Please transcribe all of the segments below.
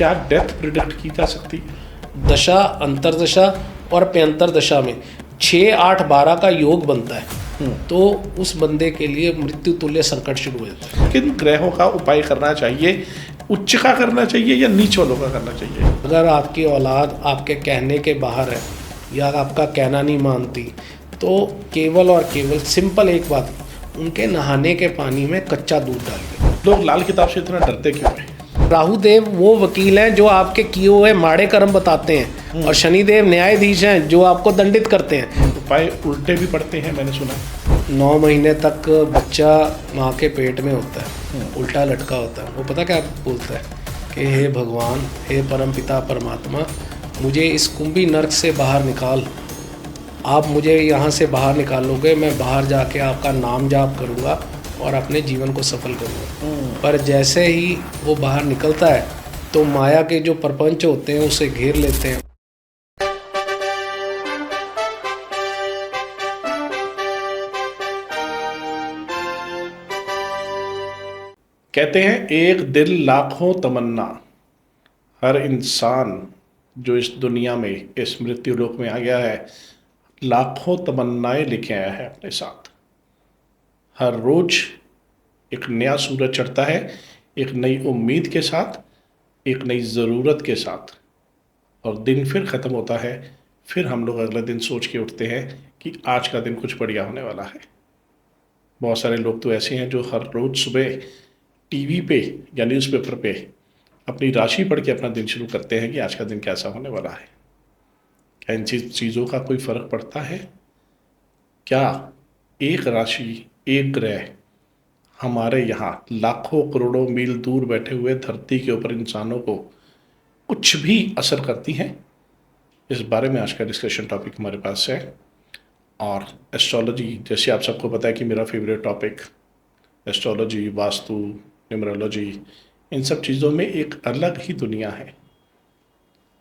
क्या death predict की जा सकती है? दशा, अंतरदशा और अप्यंतर दशा में 6, 8, 12 का योग बनता है, तो उस बंदे के लिए मृत्यु तुल्य संकट शुरू हो जाता है। किन ग्रहों का उपाय करना चाहिए? उच्च का करना चाहिए या नीच वालों का करना चाहिए? अगर आपकी औलाद आपके कहने के बाहर है या आपका कहना नहीं मानती, तो केवल और केवल सिंपल एक बात, उनके नहाने के पानी में कच्चा दूध डालिए। लोग लाल किताब से इतना डरते क्यों हैं? राहु देव वो वकील हैं जो आपके किए हुए माड़े कर्म बताते हैं, और शनिदेव न्यायाधीश हैं जो आपको दंडित करते हैं। उपाय उल्टे भी पड़ते हैं, मैंने सुना। 9 महीने तक बच्चा माँ के पेट में होता है, उल्टा लटका होता है। वो पता क्या बोलता है कि हे भगवान, हे परमपिता परमात्मा, मुझे इस कुंभी नर्क से बाहर निकाल। आप मुझे यहाँ से बाहर निकालोगे, मैं बाहर जाके आपका नाम जाप करूँगा और अपने जीवन को सफल करूँगा। पर जैसे ही वो बाहर निकलता है तो माया के जो प्रपंच होते हैं उसे घेर लेते हैं। कहते हैं एक दिल लाखों तमन्ना। हर इंसान जो इस दुनिया में, इस मृत्यु लोक में आ गया है, लाखों तमन्नाएं लेके आया है अपने साथ। हर रोज एक नया सूरज चढ़ता है, एक नई उम्मीद के साथ, एक नई ज़रूरत के साथ, और दिन फिर ख़त्म होता है। फिर हम लोग अगले दिन सोच के उठते हैं कि आज का दिन कुछ बढ़िया होने वाला है। बहुत सारे लोग तो ऐसे हैं जो हर रोज़ सुबह टीवी पे या न्यूज़पेपर पे अपनी राशि पढ़ के अपना दिन शुरू करते हैं कि आज का दिन कैसा होने वाला है। क्या इन चीज़ों का कोई फ़र्क पड़ता है? क्या एक राशि, एक ग्रह हमारे यहाँ लाखों करोड़ों मील दूर बैठे हुए धरती के ऊपर इंसानों को कुछ भी असर करती हैं? इस बारे में आज का डिस्कशन टॉपिक हमारे पास है। और एस्ट्रोलॉजी, जैसे आप सबको पता है कि मेरा favourite topic astrology, vastu, numerology, इन सब चीज़ों में एक अलग ही दुनिया है।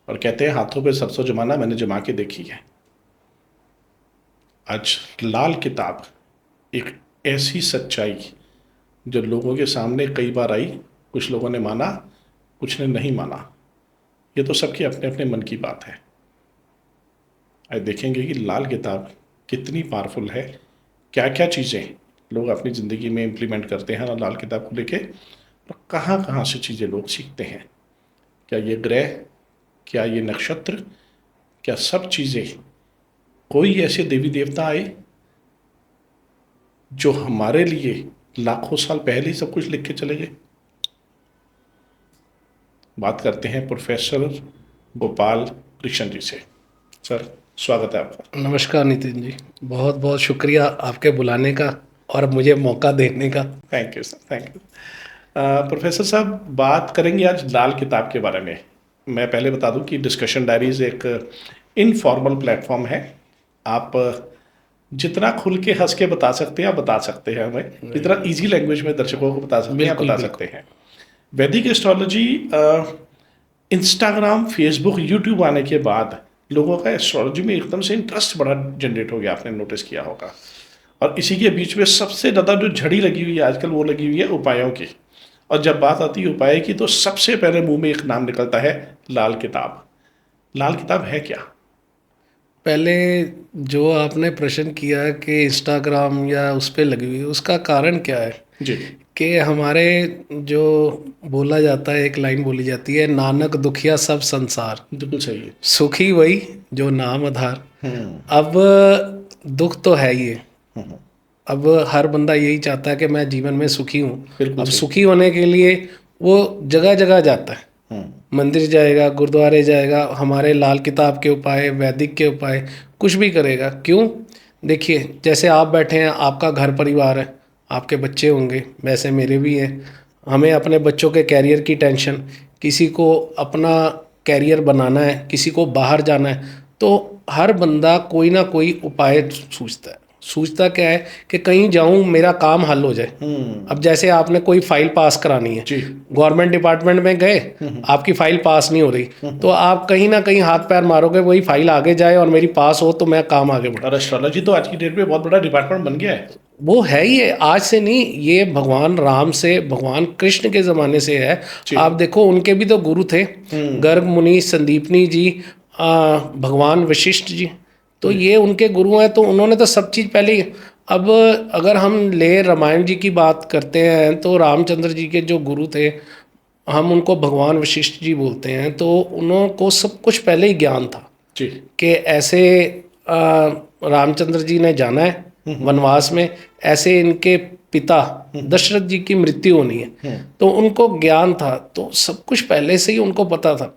और कहते हैं हाथों पे सरसों जमाना मैंने जमा के देखी है। आज लाल किताब एक ऐसी सच्चाई जो लोगों के सामने कई बार आई, कुछ लोगों ने माना, कुछ ने नहीं माना। ये तो सबके अपने अपने मन की बात है। आज देखेंगे कि लाल किताब कितनी पावरफुल है, क्या क्या चीज़ें लोग अपनी ज़िंदगी में इम्प्लीमेंट करते हैं ना लाल किताब को लेके, और कहाँ कहाँ से चीज़ें लोग सीखते हैं। क्या ये ग्रह, क्या ये नक्षत्र, क्या सब चीज़ें, कोई ऐसे देवी देवता आए जो हमारे लिए लाखों साल पहले ही सब कुछ लिख के चले गए? बात करते हैं प्रोफेसर गोपाल कृष्ण जी से। सर, स्वागत है आपका। नमस्कार नितिन जी, बहुत बहुत शुक्रिया आपके बुलाने का और मुझे मौका देने का। Thank you sir, thank you. Professor साहब, बात करेंगे आज लाल किताब के बारे में। मैं पहले बता दूं कि डिस्कशन डायरीज एक इनफॉर्मल प्लेटफॉर्म है। आप जितना खुल के हंस के बता सकते हैं आप बता सकते हैं, हमें जितना इजी लैंग्वेज में दर्शकों को बता सकते हैं आप बता सकते हैं। वैदिक एस्ट्रोलॉजी इंस्टाग्राम, फेसबुक, यूट्यूब आने के बाद लोगों का एस्ट्रोलॉजी में एकदम से इंटरेस्ट बड़ा जनरेट हो गया, आपने नोटिस किया होगा। और इसी के बीच में सबसे ज़्यादा जो झड़ी लगी हुई है आजकल, वो लगी हुई है उपायों की। और जब बात आती है उपाय की तो सबसे पहले मुंह में एक नाम निकलता है, लाल किताब। लाल किताब है क्या? पहले जो आपने प्रश्न किया कि इंस्टाग्राम या उस पर लगी हुई, उसका कारण क्या है जी। कि हमारे जो बोला जाता है, एक लाइन बोली जाती है, नानक दुखिया सब संसार, बिल्कुल सही है। सुखी वही जो नाम आधार। अब दुख तो है ही है, अब हर बंदा यही चाहता है कि मैं जीवन में सुखी हूँ। अब सुखी होने के लिए वो जगह जगह जाता है, मंदिर जाएगा, गुरुद्वारे जाएगा, हमारे लाल किताब के उपाय, वैदिक के उपाय, कुछ भी करेगा। क्यों? देखिए, जैसे आप बैठे हैं, आपका घर परिवार है, आपके बच्चे होंगे, वैसे मेरे भी हैं। हमें अपने बच्चों के कैरियर की टेंशन, किसी को अपना कैरियर बनाना है, किसी को बाहर जाना है, तो हर बंदा कोई ना कोई उपाय सोचता है। सोचता क्या है कि कहीं जाऊं, मेरा काम हल हो जाए। अब जैसे आपने कोई फाइल पास करानी है, गवर्नमेंट डिपार्टमेंट में गए, आपकी फाइल पास नहीं हो रही, तो आप कहीं ना कहीं हाथ पैर मारोगे वही फाइल आगे जाए और मेरी पास हो तो मैं काम आगे बढ़े। और एस्ट्रोलॉजी तो आज की डेट में बहुत बड़ा डिपार्टमेंट बन गया है। वो है ही है, आज से नहीं, ये भगवान राम से, भगवान कृष्ण के ज़माने से है। आप देखो उनके भी तो गुरु थे, गर्ग मुनि, संदीपनी जी, भगवान वशिष्ठ जी, तो ये उनके गुरु हैं। तो उन्होंने तो सब चीज़ पहले ही। अब अगर हम ले रामायण जी की बात करते हैं तो रामचंद्र जी के जो गुरु थे, हम उनको भगवान वशिष्ठ जी बोलते हैं, तो उनको सब कुछ पहले ही ज्ञान था जी। कि ऐसे रामचंद्र जी ने जाना है वनवास में, ऐसे इनके पिता दशरथ जी की मृत्यु होनी है, तो उनको ज्ञान था, तो सब कुछ पहले से ही उनको पता था।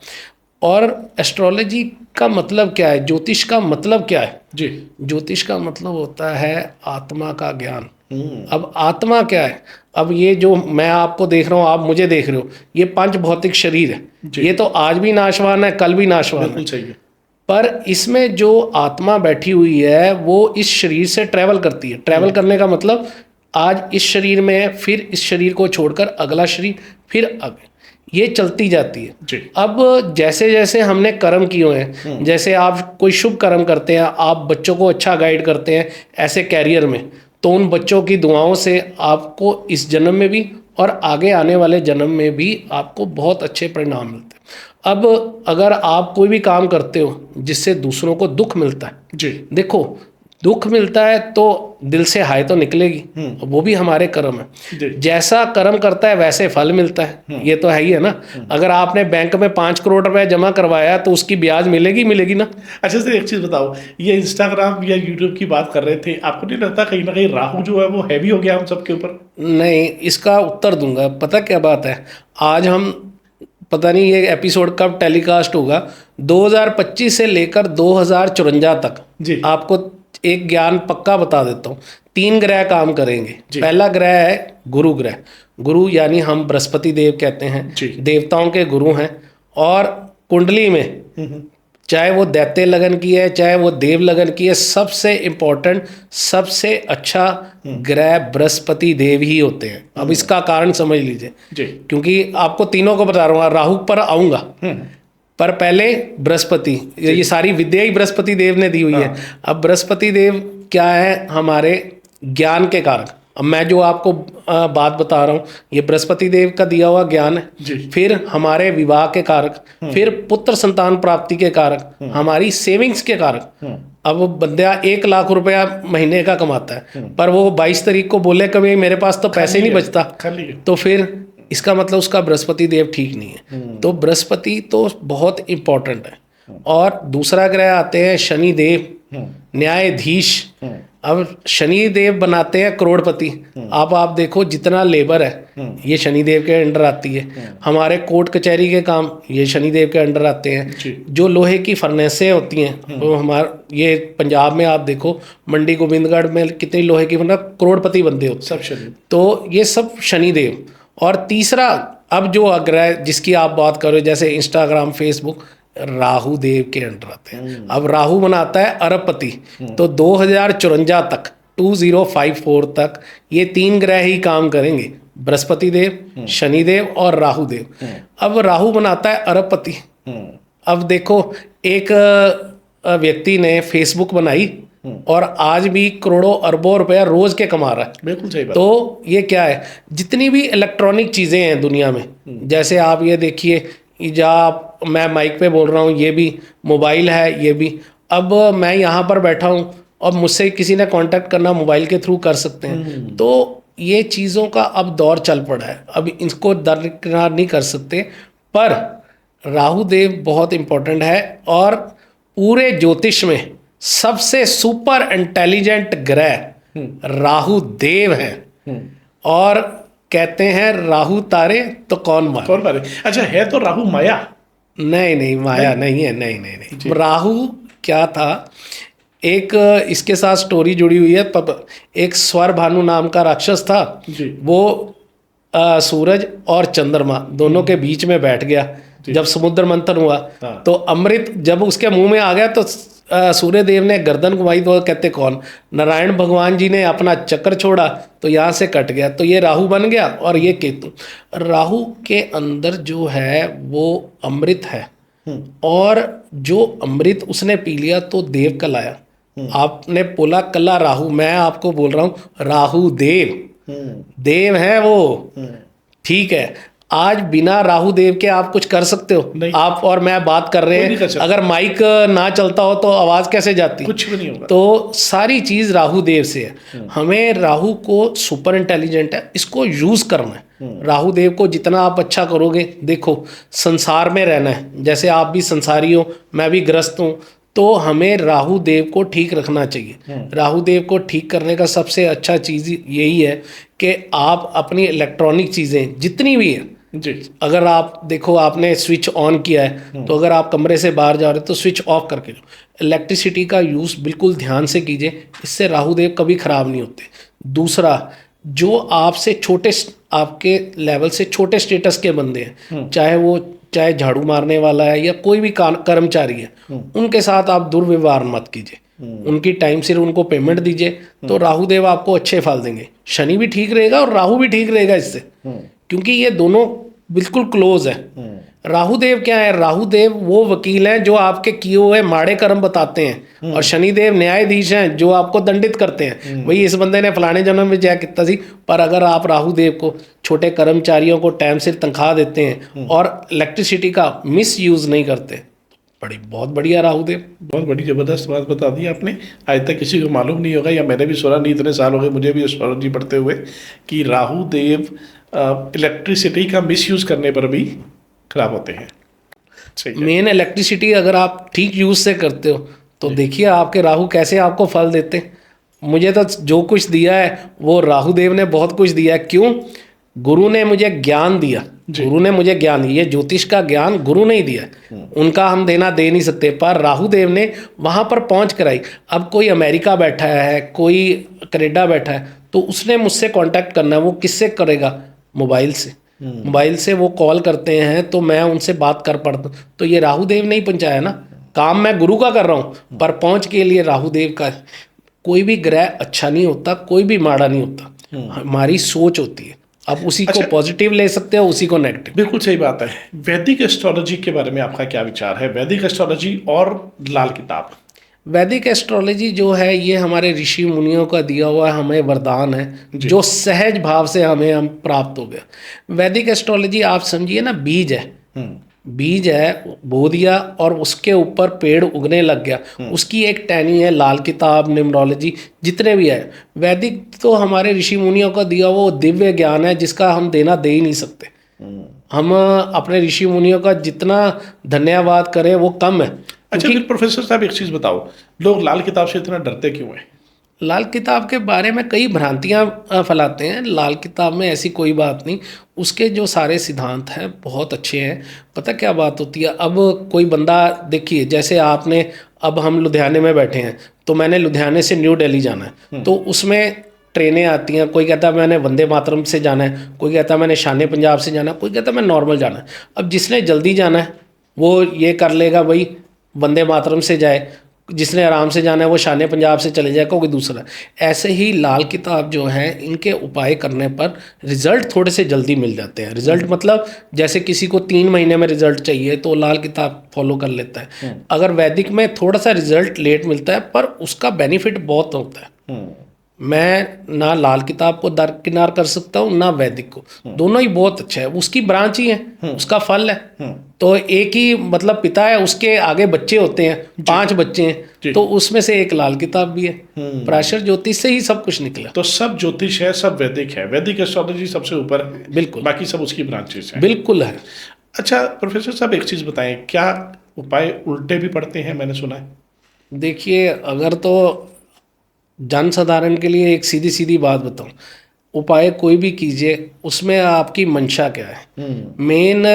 और एस्ट्रोलॉजी का मतलब क्या है, ज्योतिष का मतलब क्या है जी। ज्योतिष का मतलब होता है आत्मा का ज्ञान। अब आत्मा क्या है, अब ये जो मैं आपको देख रहा हूँ, आप मुझे देख रहे हो, ये पांच भौतिक शरीर है, ये तो आज भी नाशवान है, कल भी नाशवान है, सही है। पर इसमें जो आत्मा बैठी हुई है वो इस शरीर से ट्रैवल करती है। ट्रैवल करने का मतलब आज इस शरीर में है, फिर इस शरीर को छोड़कर अगला शरीर, फिर ये चलती जाती है जी। अब जैसे जैसे हमने कर्म किए हैं, जैसे आप कोई शुभ कर्म करते हैं, आप बच्चों को अच्छा गाइड करते हैं ऐसे कैरियर में, तो उन बच्चों की दुआओं से आपको इस जन्म में भी और आगे आने वाले जन्म में भी आपको बहुत अच्छे परिणाम मिलते हैं। अब अगर आप कोई भी काम करते हो जिससे दूसरों को दुख मिलता है, जी। देखो दुख मिलता है तो दिल से हाय तो निकलेगी, वो भी हमारे कर्म है। जी। जैसा कर्म करता है वैसे फल मिलता है, ये तो है ही है ना। अगर आपने बैंक में 5 करोड़ रुपए जमा करवाया तो उसकी ब्याज मिलेगी ना। अच्छा सर, एक चीज़ बताओ, ये इंस्टाग्राम या यूट्यूब की बात कर रहे थे, आपको नहीं लगता कहीं ना कहीं राहु जो है वो हैवी हो गया हम सबके ऊपर? नहीं, इसका उत्तर दूंगा। पता क्या बात है, आज हम, पता नहीं ये एपिसोड कब टेलीकास्ट होगा, 2025 से लेकर 2054 तक जी। आपको एक ज्ञान पक्का बता देता हूँ। 3 ग्रह काम करेंगे। पहला ग्रह है गुरु ग्रह। गुरु यानी हम बृहस्पति देव कहते हैं, देवताओं के गुरु हैं। और कुंडली में चाहे वो दैत्य लगन की है, चाहे वो देव लगन की है, सबसे इम्पोर्टेंट, सबसे अच्छा ग्रह बृहस्पति देव ही होते हैं। अब इसका कारण समझ लीजिए, क्योंकि आपको तीनों को बता रहा हूँ, राहु पर आऊँगा, पर पहले बृहस्पति, ये सारी विद्या ही बृहस्पति देव ने दी हुई है। अब बृहस्पति देव क्या है, हमारे ज्ञान के कारक। अब मैं जो आपको बात बता रहा हूँ, ये बृहस्पति देव का दिया हुआ ज्ञान है। फिर हमारे विवाह के कारक, फिर पुत्र संतान प्राप्ति के कारक, हमारी सेविंग्स के कारक। अब बंदा 1 लाख रुपया महीने का कमाता है, पर वो 22 तारीख को बोले कभी मेरे पास तो पैसे नहीं बचता, तो फिर इसका मतलब उसका बृहस्पति देव ठीक नहीं है। तो बृहस्पति तो बहुत इम्पोर्टेंट है। और दूसरा ग्रह आते हैं शनि देव, न्यायाधीश। अब शनि देव बनाते हैं करोड़पति। आप देखो जितना लेबर है ये शनि देव के अंडर आती है। हमारे कोर्ट कचहरी के काम ये शनि देव के अंडर आते हैं। जो लोहे की फर्नेसें होती हैं, तो हमारे ये पंजाब में आप देखो मंडी गोविंदगढ़ में कितनी लोहे की, मतलब करोड़पति बंदे होते हैं, तो ये सब शनि देव। और तीसरा, अब जो ग्रह जिसकी आप बात करो, जैसे इंस्टाग्राम, फेसबुक, राहु देव के अंडर आते हैं। अब राहु बनाता है अरबपति, तो 2054 तक, 2054 तक ये 3 ग्रह ही काम करेंगे, बृहस्पति देव, शनि देव और राहु देव। अब राहु बनाता है अरबपति। अब देखो, एक व्यक्ति ने फेसबुक बनाई और आज भी करोड़ों अरबों रुपया रोज के कमा रहा है। बिल्कुल सही बात। तो ये क्या है, जितनी भी इलेक्ट्रॉनिक चीज़ें हैं दुनिया में, जैसे आप ये देखिए, मैं माइक पे बोल रहा हूँ, ये भी मोबाइल है, ये भी। अब मैं यहाँ पर बैठा हूँ और मुझसे किसी ने कांटेक्ट करना मोबाइल के थ्रू कर सकते हैं। तो ये चीज़ों का अब दौर चल पड़ा है, अब इसको दरकिनार नहीं कर सकते। पर राहु देव बहुत इम्पोर्टेंट है और पूरे ज्योतिष में सबसे सुपर इंटेलिजेंट ग्रह राहु देव है। और कहते हैं राहु तारे तो कौन मारे। अच्छा, है तो राहु माया? नहीं, माया नहीं है, नहीं। राहु क्या था, एक इसके साथ स्टोरी जुड़ी हुई है। एक स्वर भानु नाम का राक्षस था, वो सूरज और चंद्रमा दोनों के बीच में बैठ गया। जब समुद्र मंथन हुआ तो अमृत जब उसके मुंह में आ गया तो सूर्य देव ने गर्दन घुमाई, तो कहते कौन, नारायण भगवान जी ने अपना चक्र छोड़ा तो यहाँ से कट गया। तो ये राहु बन गया और ये केतु। राहु के अंदर जो है वो अमृत है, और जो अमृत उसने पी लिया तो देव कहलाया। आपने बोला कला राहु, मैं आपको बोल रहा हूं राहु देव, देव है वो, ठीक है। आज बिना राहु देव के आप कुछ कर सकते हो? नहीं। आप और मैं बात कर रहे कोई नहीं कर हैं, सकता। अगर माइक ना चलता हो तो आवाज कैसे जाती? कुछ भी नहीं होगा। तो सारी चीज राहु देव से है। हमें राहु को सुपर इंटेलिजेंट है, इसको यूज करना है। राहु देव को जितना आप अच्छा करोगे, देखो संसार में रहना है, जैसे आप भी संसारी हो, मैं भी ग्रस्त हूँ, तो हमें राहु देव को ठीक रखना चाहिए। राहु देव को ठीक करने का सबसे अच्छा चीज़ यही है कि आप अपनी इलेक्ट्रॉनिक चीज़ें जितनी भी है जी, अगर आप देखो, आपने स्विच ऑन किया है तो अगर आप कमरे से बाहर जा रहे हो तो स्विच ऑफ करके लो। इलेक्ट्रिसिटी का यूज़ बिल्कुल ध्यान से कीजिए, इससे राहु देव कभी ख़राब नहीं होते। दूसरा, जो आपसे छोटे, आपके लेवल से छोटे स्टेटस के बंदे हैं, चाहे झाड़ू मारने वाला है या कोई भी कर्मचारी है, उनके साथ आप दुर्व्यवहार मत कीजिए। उनकी टाइम से उनको पेमेंट दीजिए, तो राहु देव आपको अच्छे फल देंगे। शनि भी ठीक रहेगा और राहु भी ठीक रहेगा इससे, क्योंकि ये दोनों बिल्कुल क्लोज है। राहु देव क्या है? राहु देव वो वकील हैं जो आपके किए हुए माड़े कर्म बताते हैं, और शनि देव न्यायाधीश हैं जो आपको दंडित करते हैं। वही इस बंदे ने फलाने जन्म में जय कितना सी। पर अगर आप राहु देव को, छोटे कर्मचारियों को टाइम से तनख्वाह देते हैं और इलेक्ट्रिसिटी का मिस यूज नहीं करते, बहुत बढ़िया राहु देव। बहुत बड़ी जबरदस्त बात बता दी आपने। आज तक किसी को मालूम नहीं होगा, या मैंने भी सुना नहीं, इतने साल हो गए मुझे भी एस्ट्रोलॉजी पढ़ते हुए, कि राहु देव इलेक्ट्रिसिटी का मिसयूज करने पर भी खराब होते हैं। मेन इलेक्ट्रिसिटी अगर आप ठीक यूज से करते हो तो देखिए आपके राहु कैसे आपको फल देते हैं। मुझे तो जो कुछ दिया है वो राहु देव ने बहुत कुछ दिया है। क्यों? गुरु ने मुझे ज्ञान दिया, गुरु ने मुझे ज्ञान दिया। ये ज्योतिष का ज्ञान गुरु नहीं दिया, उनका हम देना दे नहीं सकते, पर राहु देव ने वहाँ पर पहुँच कराई। अब कोई अमेरिका बैठा है, कोई कनाडा बैठा है, तो उसने मुझसे कांटेक्ट करना है, वो किससे करेगा? मोबाइल से। मोबाइल से वो कॉल करते हैं तो मैं उनसे बात कर पाता हूँ। तो ये राहु देव नहीं पहुँचाया ना, काम मैं गुरु का कर रहा हूँ, पर पहुँच के लिए राहु देव का। कोई भी ग्रह अच्छा नहीं होता, कोई भी माड़ा नहीं होता, हमारी सोच होती है। आप उसी को पॉजिटिव ले सकते हो, उसी को नेगेटिव। बिल्कुल सही बात है। वैदिक एस्ट्रोलॉजी के बारे में आपका क्या विचार है? वैदिक एस्ट्रोलॉजी और लाल किताब। वैदिक एस्ट्रोलॉजी जो है ये हमारे ऋषि मुनियों का दिया हुआ हमें वरदान है, जो सहज भाव से हम प्राप्त हो गया। वैदिक एस्ट्रोलॉजी आप समझिए ना, बीज है, बीज है, बो दिया और उसके ऊपर पेड़ उगने लग गया। उसकी एक टहनी है लाल किताब, न्यूमरोलॉजी, जितने भी है। वैदिक तो हमारे ऋषि मुनियों का दिया वो दिव्य ज्ञान है, जिसका हम देना दे ही नहीं सकते। हम अपने ऋषि मुनियों का जितना धन्यवाद करें वो कम है। अच्छा, फिर प्रोफेसर साहब एक चीज़ बताओ, लोग लाल किताब से इतना डरते क्यों हैं? लाल किताब के बारे में कई भ्रांतियां फैलाते हैं। लाल किताब में ऐसी कोई बात नहीं, उसके जो सारे सिद्धांत हैं बहुत अच्छे हैं। पता क्या बात होती है, अब कोई बंदा, देखिए जैसे आपने, अब हम लुधियाने में बैठे हैं, तो मैंने लुधियाने से न्यू दिल्ली जाना है, तो उसमें ट्रेनें आती हैं। कोई कहता है मैंने वंदे मातरम से जाना है, कोई कहता है मैंने शान पंजाब से जाना है, कोई कहता है मैं नॉर्मल जाना है। अब जिसने जल्दी जाना है वो ये कर लेगा, भाई वंदे मातरम से जाए, जिसने आराम से जाना है वो शान पंजाब से चले जाएगा, कोई दूसरा। ऐसे ही लाल किताब जो है, इनके उपाय करने पर रिजल्ट थोड़े से जल्दी मिल जाते हैं। रिजल्ट मतलब जैसे किसी को 3 महीने में रिजल्ट चाहिए तो लाल किताब फॉलो कर लेता है। अगर वैदिक में थोड़ा सा रिजल्ट लेट मिलता है, पर उसका बेनिफिट बहुत होता है। मैं ना लाल किताब को दरकिनार कर सकता हूँ, ना वैदिक को, दोनों ही बहुत अच्छा है। उसकी ब्रांच ही है, उसका फल है। तो एक ही मतलब पिता है, उसके आगे बच्चे होते हैं, 5 बच्चे हैं, तो उसमें से एक लाल किताब भी है। पराशर ज्योतिष से ही सब कुछ निकला। तो सब ज्योतिष है, सब वैदिक है, वैदिक एस्ट्रोलॉजी सबसे ऊपर है, बिल्कुल, बाकी सब उसकी ब्रांचेस हैं। बिल्कुल है। अच्छा प्रोफेसर साहब एक चीज़ बताएं, क्या उपाय उल्टे भी पड़ते हैं? मैंने सुना है। देखिए, अगर तो जन साधारण के लिए एक सीधी सीधी बात बताऊं, उपाय कोई भी कीजिए, उसमें आपकी मंशा क्या है। मेन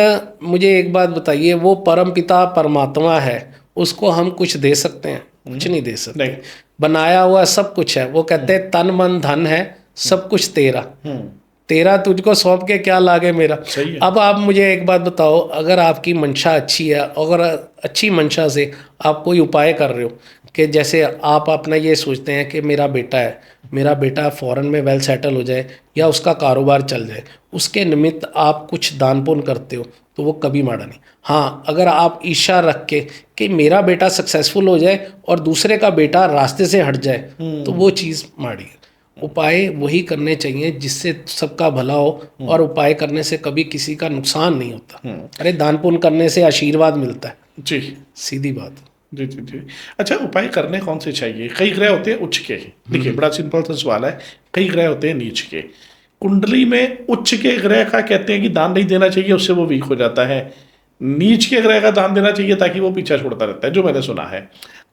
मुझे एक बात बताइए, वो परम पिता परमात्मा है, उसको हम कुछ दे सकते हैं? कुछ नहीं दे सकते। नहीं। बनाया हुआ सब कुछ है। वो कहते हैं तन मन धन है, सब कुछ तेरा, तेरा तुझको सौंप के क्या लागे मेरा। सही है। अब आप मुझे एक बात बताओ, अगर आपकी मंशा अच्छी है, अगर अच्छी मंशा से आप कोई उपाय कर रहे हो, कि जैसे आप अपना ये सोचते हैं कि मेरा बेटा फॉरेन में वेल सेटल हो जाए या उसका कारोबार चल जाए, उसके निमित्त आप कुछ दान पुण्य करते हो तो वो कभी माड़ा नहीं। हाँ, अगर आप ईर्ष्या रख के कि मेरा बेटा सक्सेसफुल हो जाए और दूसरे का बेटा रास्ते से हट जाए, तो वो चीज़ माड़ी है। उपाय वही करने चाहिए जिससे सबका भला हो, और उपाय करने से कभी किसी का नुकसान नहीं होता। अरे दान पुण्य करने से आशीर्वाद मिलता है, जी सीधी बात। जी जी जी। अच्छा, उपाय करने कौन से चाहिए? कई ग्रह होते हैं उच्च के, देखिए बड़ा सिंपल सा सवाल है, कई ग्रह होते हैं नीच के। कुंडली में उच्च के ग्रह का कहते हैं कि दान नहीं देना चाहिए, उससे वो वीक हो जाता है। नीच के ग्रह का दान देना चाहिए ताकि वो पीछा छोड़ता रहता है, जो मैंने सुना है।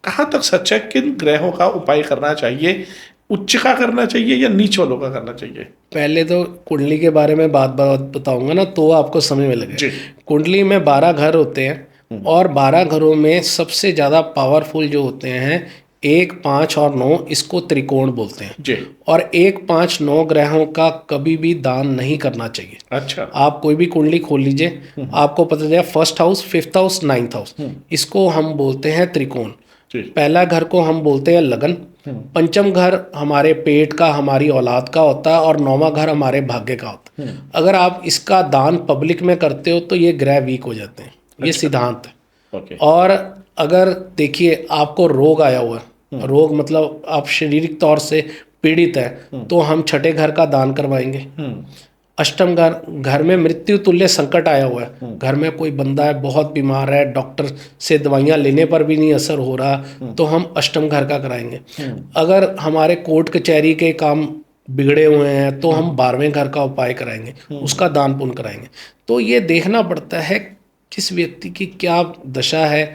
कहाँ तक सच है? किन ग्रहों का उपाय करना चाहिए? उच्च का करना चाहिए या नीच वालों का करना चाहिए? पहले तो कुंडली के बारे में बात बताऊंगा ना, तो आपको समझ में जी। लगेगा। कुंडली में 12 घर होते हैं, और 12 घरों में सबसे ज़्यादा पावरफुल जो होते हैं 1, 5 और 9, इसको त्रिकोण बोलते हैं। जी। और 1, 5, 9 ग्रहों का कभी भी दान नहीं करना चाहिए। अच्छा। आप कोई भी कुंडली खोल लीजिए, आपको पता चलेगा 1st house, 5th house, 9th house, इसको हम बोलते हैं त्रिकोण। जी। पहला घर को हम बोलते हैं लगन, पंचम घर हमारे पेट का, हमारी औलाद का होता है, और 9वां घर हमारे भाग्य का होता है। अगर आप इसका दान पब्लिक में करते हो तो ये ग्रह वीक हो जाते हैं, ये सिद्धांत है। ओके। और अगर देखिए आपको रोग आया हुआ है, रोग मतलब आप शारीरिक तौर से पीड़ित है, तो हम छठे घर का दान करवाएंगे। अष्टम घर में मृत्यु तुल्य संकट आया हुआ है, घर में कोई बंदा है बहुत बीमार है, डॉक्टर से दवाइयाँ लेने पर भी नहीं असर हो रहा, तो हम अष्टम घर का कराएंगे। अगर हमारे कोर्ट कचहरी के काम बिगड़े हुए हैं तो हम 12वें घर का उपाय कराएंगे, उसका दान पुण्य कराएंगे। तो ये देखना पड़ता है किस व्यक्ति की क्या दशा है,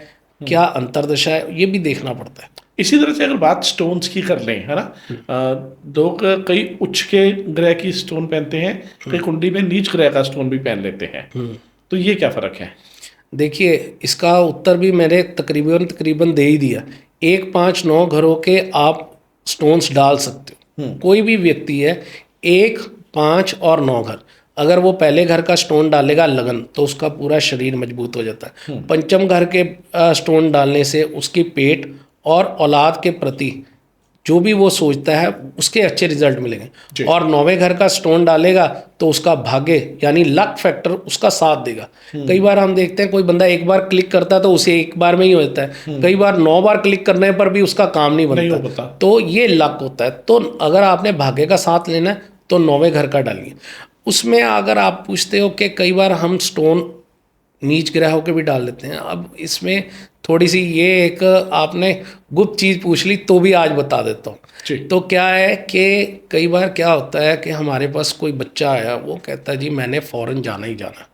क्या अंतरदशा है, ये भी देखना पड़ता है। इसी तरह से अगर बात स्टोन्स की कर लें, है ना, लोग कई उच्च के ग्रह की स्टोन पहनते हैं, कई कुंडली में नीच ग्रह का स्टोन भी पहन लेते हैं, तो ये क्या फर्क है? देखिए इसका उत्तर भी मैंने तकरीबन दे ही दिया। 1, 5, 9 घरों के आप स्टोन्स डाल सकते हो। कोई भी व्यक्ति है 1, 5 और 9 घर, अगर वो पहले घर का स्टोन डालेगा लगन, तो उसका पूरा शरीर मजबूत हो जाता है। पंचम घर के स्टोन डालने से उसकी पेट और औलाद के प्रति जो भी वो सोचता है उसके अच्छे रिजल्ट मिलेंगे। और 9वें घर का स्टोन डालेगा तो उसका भाग्य यानी लक फैक्टर उसका साथ देगा। कई बार हम देखते हैं कोई बंदा एक बार क्लिक करता है तो उसे एक बार में ही हो जाता है, कई बार 9 बार क्लिक करने पर भी उसका काम नहीं बनता, तो ये लक होता है। तो अगर आपने भाग्य का साथ लेना है तो 9वें घर का डालिए। उसमें अगर आप पूछते हो कि कई बार हम स्टोन नीच ग्रहों के भी डाल लेते हैं, अब इसमें थोड़ी सी ये एक आपने गुप्त चीज़ पूछ ली तो भी आज बता देता हूँ। तो क्या है कि कई बार क्या होता है कि हमारे पास कोई बच्चा आया, वो कहता है जी मैंने फॉरेन जाना ही जाना,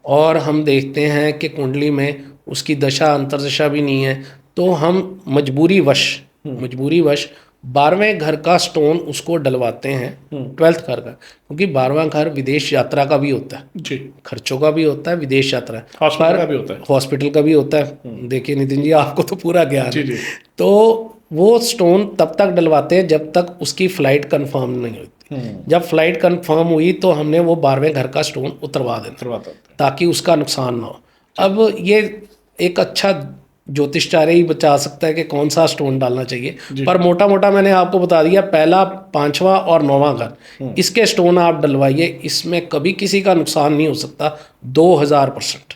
और हम देखते हैं कि कुंडली में उसकी दशा अंतरदशा भी नहीं है, तो हम मजबूरीवश 12वें घर का स्टोन उसको डलवाते हैं, 12th घर का, क्योंकि 12वां घर विदेश यात्रा का भी होता है जी, खर्चों का भी होता है, विदेश यात्रा हॉस्पिटल का भी होता है, हॉस्पिटल का भी होता है। देखिए नितिन जी आपको तो पूरा ज्ञान है। तो वो स्टोन तब तक डलवाते हैं जब तक उसकी फ्लाइट कंफर्म नहीं होती। जब फ्लाइट कंफर्म हुई तो हमने वो 12वें घर का स्टोन उतरवा देना ताकि उसका नुकसान ना हो। अब ये एक अच्छा ज्योतिषाचार्य ही बता सकता है कि कौन सा स्टोन डालना चाहिए, पर मोटा मोटा मैंने आपको बता दिया, पहला, 5वां और 9वां घर, इसके स्टोन आप डलवाइए, इसमें कभी किसी का नुकसान नहीं हो सकता 2000%।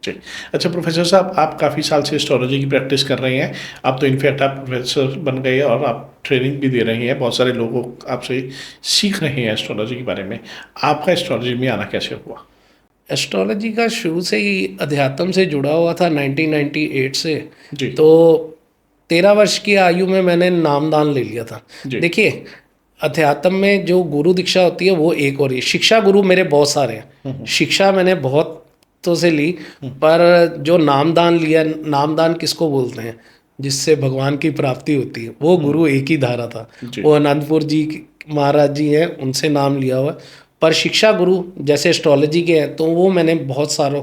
जी। अच्छा प्रोफेसर साहब, आप काफ़ी साल से एस्ट्रोलॉजी की प्रैक्टिस कर रहे हैं, अब तो इनफैक्ट आप प्रोफेसर बन गए और आप ट्रेनिंग भी दे रहे हैं, बहुत सारे लोगों आपसे सीख रहे हैं एस्ट्रोलॉजी के बारे में। आपका एस्ट्रोलॉजी में आना कैसे हुआ? एस्ट्रोलॉजी का शुरू से ही अध्यात्म से जुड़ा हुआ था 1998 से जी। तो 13 वर्ष की आयु में मैंने नामदान ले लिया था। देखिए अध्यात्म में जो गुरु दीक्षा होती है वो एक और ही, शिक्षा गुरु मेरे बहुत सारे हैं, शिक्षा मैंने बहुत तो से ली, पर जो नामदान लिया, नामदान किसको बोलते हैं जिससे भगवान की प्राप्ति होती है, वो गुरु एक ही धारा था, वो अनंतपुर जी महाराज जी हैं, उनसे नाम लिया हुआ। पर शिक्षा गुरु जैसे एस्ट्रोलॉजी के हैं तो वो मैंने बहुत सारे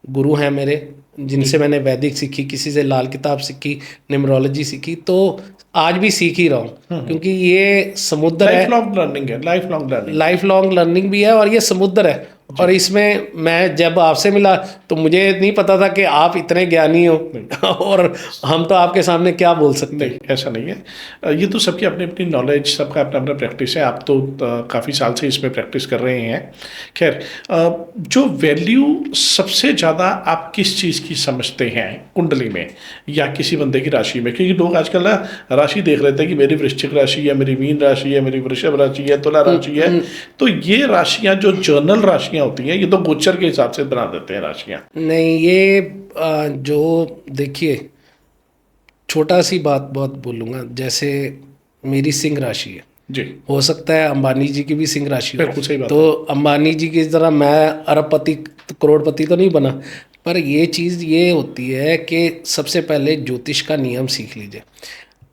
गुरु हैं मेरे, जिनसे मैंने वैदिक सीखी, किसी से लाल किताब सीखी, न्यूमरोलॉजी सीखी, तो आज भी सीख ही रहा हूँ, क्योंकि ये समुद्र है, लाइफ लॉन्ग लर्निंग है, लाइफ लॉन्ग भी है और ये समुद्र है, और इसमें मैं जब आपसे मिला तो मुझे नहीं पता था कि आप इतने ज्ञानी हो और हम तो आपके सामने क्या बोल सकते हैं। नहीं, ऐसा नहीं है। ये तो सबकी अपनी अपनी नॉलेज, सबका अपना अपना प्रैक्टिस है। आप तो काफ़ी साल से इसमें प्रैक्टिस कर रहे हैं। खैर, जो वैल्यू सबसे ज़्यादा आप किस चीज़ की समझते हैं कुंडली में या किसी बंदे की राशि में? क्योंकि लोग आजकल ना राशि देख रहे थे कि मेरी वृश्चिक राशि है, मेरी मीन राशि है, मेरी वृषभ राशि है, तुला राशि है। तो ये राशियाँ जो जर्नल राशियाँ होती हैं, ये तो गोचर के हिसाब से बना देते हैं राशियाँ। नहीं, ये जो देखिए, छोटा सी बात बहुत बोलूँगा, जैसे मेरी सिंह राशि है, जी, हो सकता है अंबानी जी की भी सिंह राशि हो, बिल्कुल सही बात तो अंबानी जी की तरह मैं अरबपति करोड़पति तो नहीं बना, पर ये चीज़ ये होती है कि सबसे पहले ज्योतिष का नियम सीख लीजिए।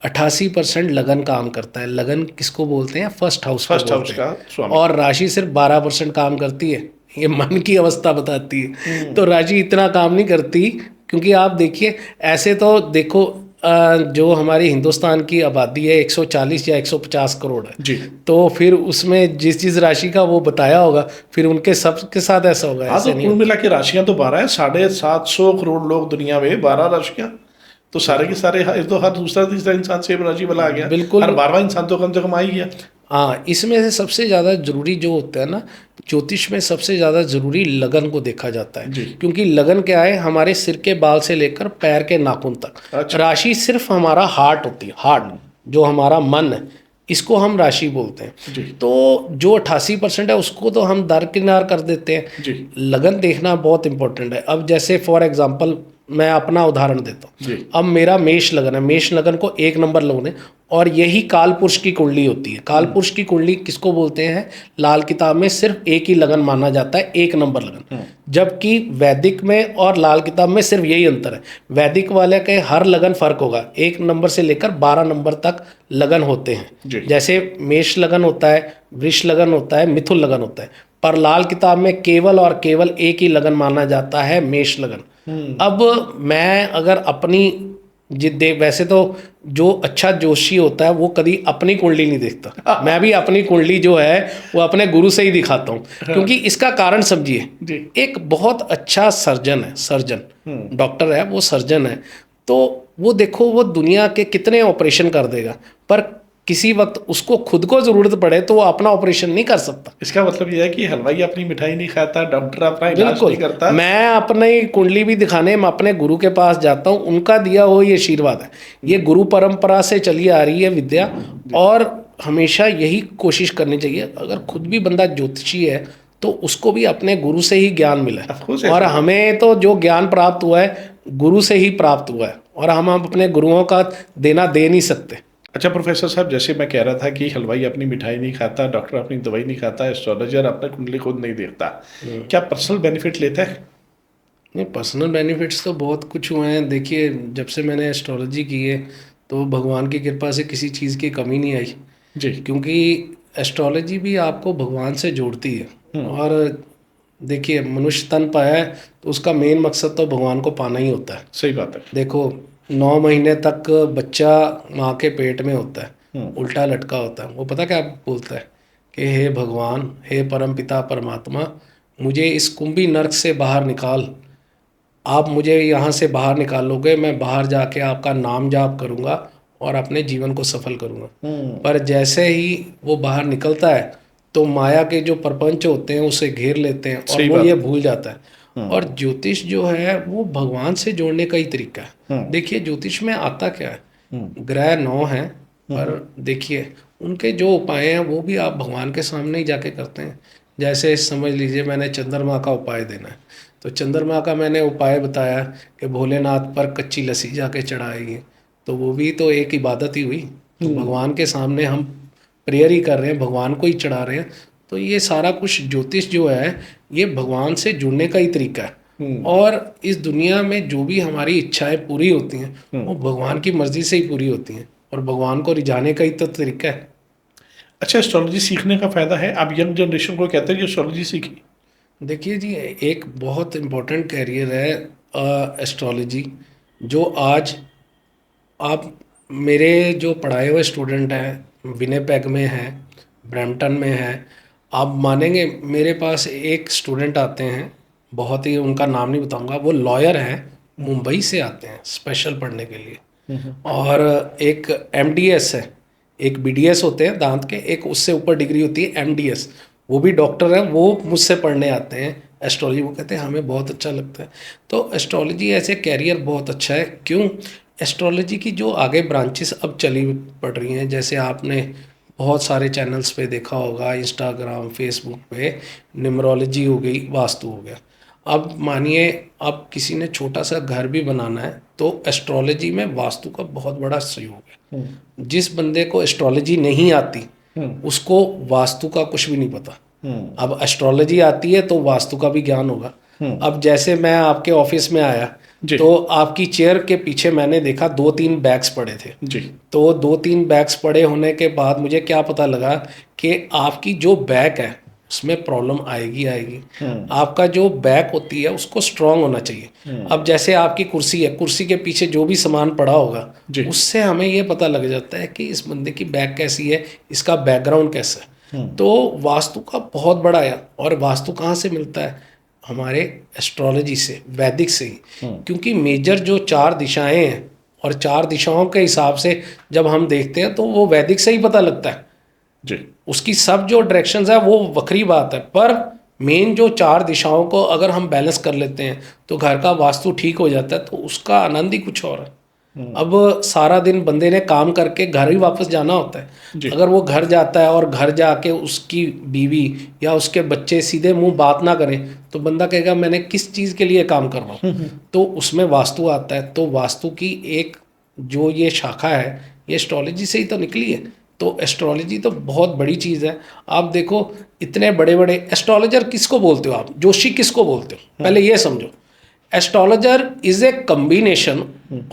88% लगन काम करता है। लगन किसको बोलते हैं? फर्स्ट हाउस को फर्स्ट हाउस बोलते का हैं। स्वामी। और राशि सिर्फ 12% काम करती है। ये मन की अवस्था बताती है। तो राशि इतना काम नहीं करती, क्योंकि आप देखिए, ऐसे तो देखो, जो हमारी हिंदुस्तान की आबादी है 140 या 150 करोड़ है, जी, तो फिर उसमें जिस राशि का वो बताया होगा, फिर उनके सबके साथ ऐसा होगा? हाँ, ऐसे तो नहीं कुल होता। मिला के राशियां तो 12 है। 750 करोड़ लोग दुनिया में, 12 राशियां तो सारे के सारे। तो हर दूसरा तीसरा इंसान सेम राशि वाला आ गया। बिल्कुल। हर 12वां इंसान तो कम से कम आ ही गया। हाँ, इसमें से सबसे ज़्यादा जरूरी जो होता है ना, ज्योतिष में सबसे ज़्यादा जरूरी लगन को देखा जाता है। जी। क्योंकि लगन क्या है? हमारे सिर के बाल से लेकर पैर के नाखून तक। अच्छा। राशि सिर्फ हमारा हार्ट होती है, हार्ट, जो हमारा मन है, इसको हम राशि बोलते हैं। जी, तो जो 88% है उसको तो हम दरकिनार कर देते हैं। जी, लगन देखना बहुत इंपॉर्टेंट है। अब जैसे फॉर एग्जांपल मैं अपना उदाहरण देता हूँ। जी, अब मेरा मेष लगन है, मेष लगन को 1 नंबर लगन है, और यही काल पुरुष की कुंडली होती है। काल पुरुष की कुंडली किसको बोलते हैं? लाल किताब में सिर्फ एक ही लगन माना जाता है, 1 नंबर लगन। जबकि वैदिक में और लाल किताब में सिर्फ यही अंतर है। वैदिक वाले के हर लगन फर्क होगा, 1 नंबर से लेकर 12 नंबर तक लगन होते जी। हैं। जैसे मेष लगन होता है, वृष लगन होता है, मिथुन लगन होता है। पर लाल किताब में केवल और केवल एक ही लगन माना जाता है, मेष लगन। अब मैं अगर अपनी जिद्दे, वैसे तो जो अच्छा जोशी होता है वो कभी अपनी कुंडली नहीं देखता। मैं भी अपनी कुंडली जो है वो अपने गुरु से ही दिखाता हूँ। क्योंकि इसका कारण समझिए, जी। एक बहुत अच्छा सर्जन है, सर्जन डॉक्टर है, वो सर्जन है, तो वो देखो, वो दुनिया के कितने ऑपरेशन कर देगा, पर किसी वक्त उसको खुद को जरूरत पड़े तो वो अपना ऑपरेशन नहीं कर सकता। इसका मतलब यह है कि हलवाई अपनी मिठाई नहीं खाता, डॉक्टर अपना इलाज बिल्कुल। नहीं करता। मैं अपनी कुंडली भी दिखाने मैं अपने गुरु के पास जाता हूँ, उनका दिया हुआ ये आशीर्वाद है। ये गुरु परंपरा से चली आ रही है विद्या, और हमेशा यही कोशिश करनी चाहिए। अगर खुद भी बंदा ज्योतिषी है तो उसको भी अपने गुरु से ही ज्ञान मिला Of course, है, और ऐसा है। हमें तो जो ज्ञान प्राप्त हुआ है गुरु से ही प्राप्त हुआ है, और हम अपने गुरुओं का देना दे नहीं सकते। अच्छा प्रोफेसर साहब, जैसे मैं कह रहा था कि हलवाई अपनी मिठाई नहीं खाता, डॉक्टर अपनी दवाई नहीं खाता, एस्ट्रोलॉजर अपना कुंडली खुद नहीं देखता, क्या पर्सनल बेनिफिट लेता है? नहीं, पर्सनल बेनिफिट्स तो बहुत कुछ हुए हैं। देखिए, जब से मैंने एस्ट्रोलॉजी की है तो भगवान की कृपा से किसी चीज़ की कमी नहीं आई। जी, क्योंकि एस्ट्रोलॉजी भी आपको भगवान से जोड़ती है। और देखिए, मनुष्य तन पाया है तो उसका मेन मकसद तो भगवान को पाना ही होता है। सही बात है। देखो, 9 महीने तक बच्चा माँ के पेट में होता है, उल्टा लटका होता है। वो पता क्या बोलता है कि हे भगवान, हे परमपिता परमात्मा, मुझे इस कुंभी नर्क से बाहर निकाल। आप मुझे यहाँ से बाहर निकालोगे, मैं बाहर जाके आपका नाम जाप करूँगा और अपने जीवन को सफल करूँगा। पर जैसे ही वो बाहर निकलता है तो माया के जो प्रपंच होते हैं उसे घेर लेते हैं, और सही वो बात ये है। भूल जाता है। और ज्योतिष जो है वो भगवान से जोड़ने का ही तरीका है। देखिए, ज्योतिष में आता क्या है, ग्रह 9 हैं, पर देखिए उनके जो उपाय हैं वो भी आप भगवान के सामने ही जाके करते हैं। जैसे समझ लीजिए, मैंने चंद्रमा का उपाय देना है, तो चंद्रमा का मैंने उपाय बताया कि भोलेनाथ पर कच्ची लस्सी जाके चढ़ाएगी, तो वो भी तो एक इबादत ही हुई। तो भगवान के सामने हम प्रेयर ही कर रहे हैं, भगवान को ही चढ़ा रहे हैं। तो ये सारा कुछ ज्योतिष जो है ये भगवान से जुड़ने का ही तरीका है। और इस दुनिया में जो भी हमारी इच्छाएं पूरी होती हैं वो भगवान की मर्जी से ही पूरी होती हैं, और भगवान को रिझाने का ही तो तरीका है। अच्छा, एस्ट्रोलॉजी सीखने का फायदा है? आप यंग जनरेशन को कहते हैं कि एस्ट्रोलॉजी सीखी? देखिए जी, एक बहुत इम्पोर्टेंट कैरियर है एस्ट्रोलॉजी, जो आज आप, मेरे जो पढ़ाए हुए स्टूडेंट हैं विनयपेग में हैं, ब्रैम्पटन में हैं, आप मानेंगे, मेरे पास एक स्टूडेंट आते हैं, बहुत ही, उनका नाम नहीं बताऊंगा, वो लॉयर हैं, मुंबई से आते हैं स्पेशल पढ़ने के लिए। और एक एमडीएस है, एक बीडीएस होते हैं दांत के, एक उससे ऊपर डिग्री होती है एमडीएस, वो भी डॉक्टर हैं, वो मुझसे पढ़ने आते हैं एस्ट्रोलॉजी। वो कहते हैं हमें बहुत अच्छा लगता है। तो एस्ट्रोलॉजी ऐसे कैरियर बहुत अच्छा है। क्यों? एस्ट्रोलॉजी की जो आगे ब्रांचेस अब चली पड़ रही हैं, जैसे आपने बहुत सारे चैनल्स पे देखा होगा, इंस्टाग्राम, फेसबुक पे, न्यूमरोलॉजी हो गई, वास्तु हो गया। अब मानिए, अब किसी ने छोटा सा घर भी बनाना है तो एस्ट्रोलॉजी में वास्तु का बहुत बड़ा सहयोग है। जिस बंदे को एस्ट्रोलॉजी नहीं आती उसको वास्तु का कुछ भी नहीं पता। अब एस्ट्रोलॉजी आती है तो वास्तु का भी ज्ञान होगा। अब जैसे मैं आपके ऑफिस में आया तो आपकी चेयर के पीछे मैंने देखा 2-3 बैग्स पड़े थे जी। तो 2-3 बैग्स पड़े होने के बाद मुझे क्या पता लगा कि आपकी जो बैक है उसमें प्रॉब्लम आएगी। आपका जो बैक होती है उसको स्ट्रांग होना चाहिए। अब जैसे आपकी कुर्सी है, कुर्सी के पीछे जो भी सामान पड़ा होगा उससे हमें ये पता लग जाता है कि इस बंदे की बैक कैसी है, इसका बैकग्राउंड कैसा है। तो वास्तु का बहुत बड़ा है। और वास्तु कहाँ से मिलता है? हमारे एस्ट्रोलॉजी से, वैदिक से ही। क्योंकि मेजर जो 4 दिशाएं हैं, और 4 दिशाओं के हिसाब से जब हम देखते हैं तो वो वैदिक से ही पता लगता है जी। उसकी सब जो डायरेक्शंस है वो वक्री बात है, पर मेन जो 4 दिशाओं को अगर हम बैलेंस कर लेते हैं तो घर का वास्तु ठीक हो जाता है, तो उसका आनंद ही कुछ और है। अब सारा दिन बंदे ने काम करके घर ही वापस जाना होता है। अगर वो घर जाता है और घर जाके उसकी बीवी या उसके बच्चे सीधे मुंह बात ना करें तो बंदा कहेगा मैंने किस चीज़ के लिए काम कर रहा हूँ। तो उसमें वास्तु आता है। तो वास्तु की एक जो ये शाखा है ये एस्ट्रोलॉजी से ही तो निकली है। तो एस्ट्रोलॉजी तो बहुत बड़ी चीज़ है। आप देखो, इतने बड़े बड़े एस्ट्रोलॉजर किसको बोलते हो आप? जोशी किसको बोलते हो? पहले ये समझो, astrologer is a combination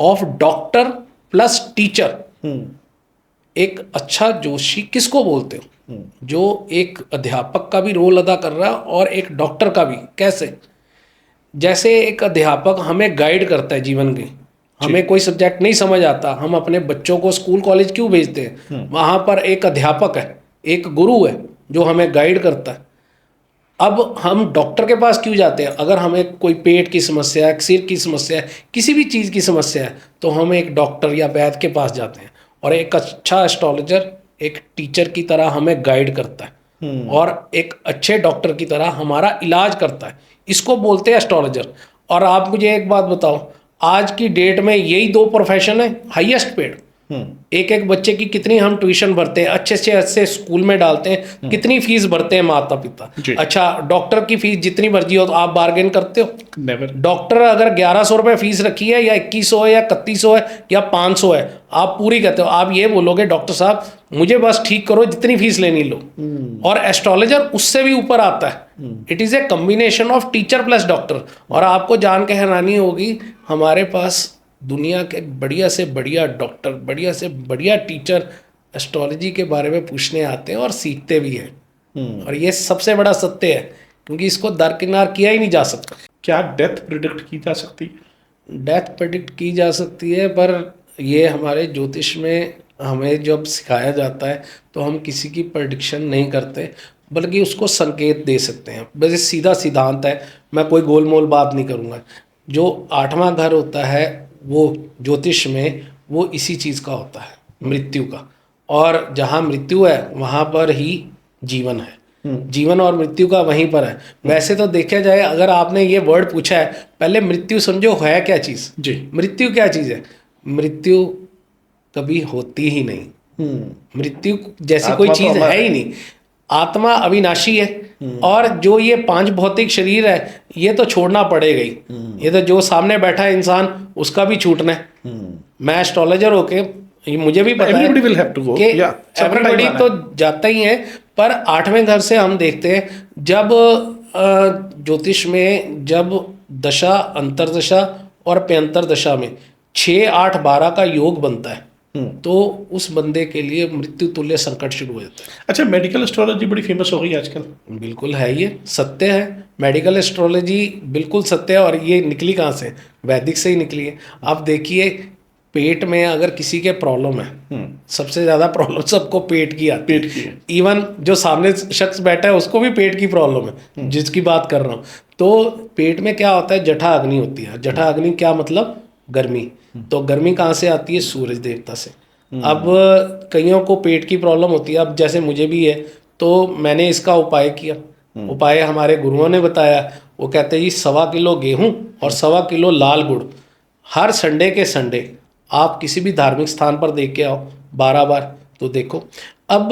of doctor plus teacher. एक अच्छा जोशी किसको बोलते हो? जो एक अध्यापक का भी रोल अदा कर रहा है और एक डॉक्टर का भी। कैसे? जैसे एक अध्यापक हमें गाइड करता है जीवन के, हमें कोई सब्जेक्ट नहीं समझ आता, हम अपने बच्चों को स्कूल कॉलेज क्यों भेजते हैं? वहाँ पर एक अध्यापक है, एक गुरु है जो हमें गाइड करता है। अब हम डॉक्टर के पास क्यों जाते हैं? अगर हमें कोई पेट की समस्या है, सिर की समस्या है, किसी भी चीज़ की समस्या है तो हम एक डॉक्टर या वैद्य के पास जाते हैं। और एक अच्छा एस्ट्रोलॉजर एक टीचर की तरह हमें गाइड करता है और एक अच्छे डॉक्टर की तरह हमारा इलाज करता है। इसको बोलते हैं एस्ट्रोलॉजर। और आप मुझे एक बात बताओ, आज की डेट में यही 2 प्रोफेशन है हाईएस्ट पेड। एक बच्चे की कितनी हम ट्यूशन भरते हैं, अच्छे से अच्छे स्कूल में डालते हैं, कितनी फीस भरते हैं माता पिता। अच्छा, डॉक्टर की फीस जितनी मर्जी हो तो आप बार्गेन करते हो? नेवर। डॉक्टर अगर 1100 रुपये फीस रखी है या 2100 है या 3100 है या 500 है, आप पूरी कहते हो। आप ये बोलोगे डॉक्टर साहब मुझे बस ठीक करो, जितनी फीस लेनी लो। और एस्ट्रोलॉजर उससे भी ऊपर आता है। It is a combination of teacher plus doctor. और आपको जान के हैरानी होगी, हमारे पास दुनिया के बढ़िया से बढ़िया डॉक्टर, बढ़िया से बढ़िया टीचर एस्ट्रोलॉजी के बारे में पूछने आते हैं और सीखते भी हैं। और ये सबसे बड़ा सत्य है, क्योंकि इसको दरकिनार किया ही नहीं जा सकता। क्या डेथ प्रिडिक्ट की जा सकती है? डेथ प्रिडिक्ट की जा सकती है, पर ये हमारे ज्योतिष में हमें जब सिखाया जाता है तो हम किसी की प्रेडिक्शन नहीं करते, बल्कि उसको संकेत दे सकते हैं। वैसे सीधा सिद्धांत है, मैं कोई गोलमोल बात नहीं करूँगा। जो 8वां घर होता है वो ज्योतिष में वो इसी चीज़ का होता है, मृत्यु का। और जहाँ मृत्यु है वहाँ पर ही जीवन है। जीवन और मृत्यु का वहीं पर है। वैसे तो देखा जाए, अगर आपने ये वर्ड पूछा है, पहले मृत्यु समझो है क्या चीज़। जी। मृत्यु क्या चीज़ है? मृत्यु कभी होती ही नहीं। मृत्यु जैसी कोई चीज़ है ही नहीं। आत्मा अविनाशी है। और जो ये 5 भौतिक शरीर है ये तो छोड़ना पड़ेगा ही। ये तो जो सामने बैठा है इंसान उसका भी छूटना है। मैं एस्ट्रोलॉजर होके मुझे भी पता है कि एवरीबॉडी तो जाता ही है, पर 8वें घर से हम देखते हैं जब ज्योतिष में जब दशा, अंतरदशा और प्यंतर दशा में 6, 8, 12 का योग बनता है तो उस बंदे के लिए मृत्यु तुल्य संकट शुरू हो जाता है। अच्छा, मेडिकल एस्ट्रोलॉजी बड़ी फेमस हो गई आजकल। बिल्कुल है, ये सत्य है। मेडिकल एस्ट्रोलॉजी बिल्कुल सत्य है। और ये निकली कहाँ से? वैदिक से ही निकली है। आप देखिए, पेट में अगर किसी के प्रॉब्लम है, सबसे ज़्यादा प्रॉब्लम सबको पेट की आती है। पेट की है। इवन जो सामने शख्स बैठा है उसको भी पेट की प्रॉब्लम है, जिसकी बात कर रहा हूँ। तो पेट में क्या होता है, जठा अग्नि होती है। जठा अग्नि क्या मतलब, गर्मी। तो गर्मी कहाँ से आती है, सूरज देवता से। अब कईयों को पेट की प्रॉब्लम होती है, अब जैसे मुझे भी है, तो मैंने इसका उपाय किया। उपाय हमारे गुरुओं ने बताया। वो कहते हैं जी 1.25 किलो गेहूं और 1.25 किलो लाल गुड़ हर संडे के संडे आप किसी भी धार्मिक स्थान पर दे के आओ 12 बार। तो देखो, अब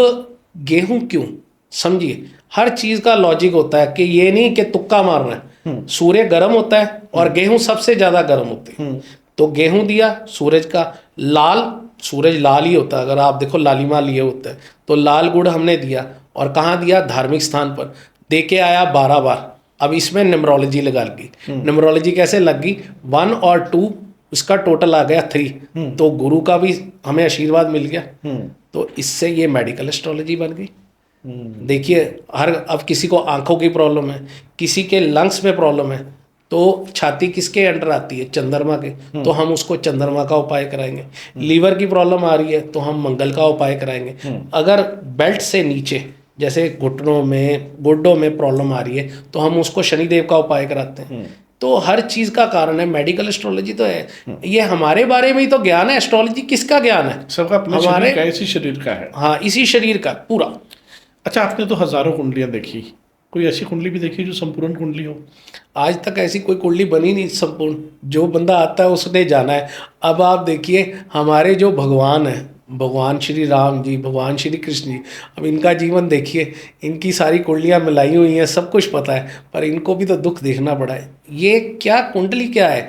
गेहूं क्यों, समझिए, हर चीज़ का लॉजिक होता है कि ये नहीं कि तुक्का मारना है। सूर्य गर्म होता है और गेहूं सबसे ज़्यादा गर्म होते हैं। तो गेहूं दिया सूरज का, लाल, सूरज लाल ही होता है, अगर आप देखो लालिमा लिए होता है। तो लाल गुड़ हमने दिया, और कहाँ दिया, धार्मिक स्थान पर दे के आया 12 बार। अब इसमें न्यूमरोलॉजी लगा ली। न्यूमरोलॉजी कैसे लग गई, 1 और 2, उसका टोटल आ गया 3। तो गुरु का भी हमें आशीर्वाद मिल गया। तो इससे ये मेडिकल एस्ट्रोलॉजी बन गई। देखिए, अब किसी को आंखों की प्रॉब्लम है, किसी के लंग्स में प्रॉब्लम है, तो छाती किसके अंडर आती है, चंद्रमा के। तो हम उसको चंद्रमा का उपाय कराएंगे। लीवर की प्रॉब्लम आ रही है तो हम मंगल का उपाय कराएंगे। अगर बेल्ट से नीचे जैसे घुटनों में, गोड्डों में प्रॉब्लम आ रही है तो हम उसको शनिदेव का उपाय कराते हैं। तो हर चीज़ का कारण है मेडिकल एस्ट्रोलॉजी। तो है ये हमारे बारे में ही तो ज्ञान है। एस्ट्रोलॉजी किसका ज्ञान है, सबका अपने हमारे, शरीर का, इसी शरीर का है। हाँ, इसी शरीर का पूरा। अच्छा, आपने तो हजारों कुंडलियां देखी, कोई ऐसी कुंडली भी देखी जो संपूर्ण कुंडली हो? आज तक ऐसी कोई कुंडली बनी नहीं संपूर्ण। जो बंदा आता है उसने जाना है। अब आप देखिए, हमारे जो भगवान है, भगवान श्री राम जी, भगवान श्री कृष्ण जी, अब इनका जीवन देखिए, इनकी सारी कुंडलियाँ मिलाई हुई हैं, सब कुछ पता है, पर इनको भी तो दुख देखना पड़ा है। ये क्या कुंडली क्या है,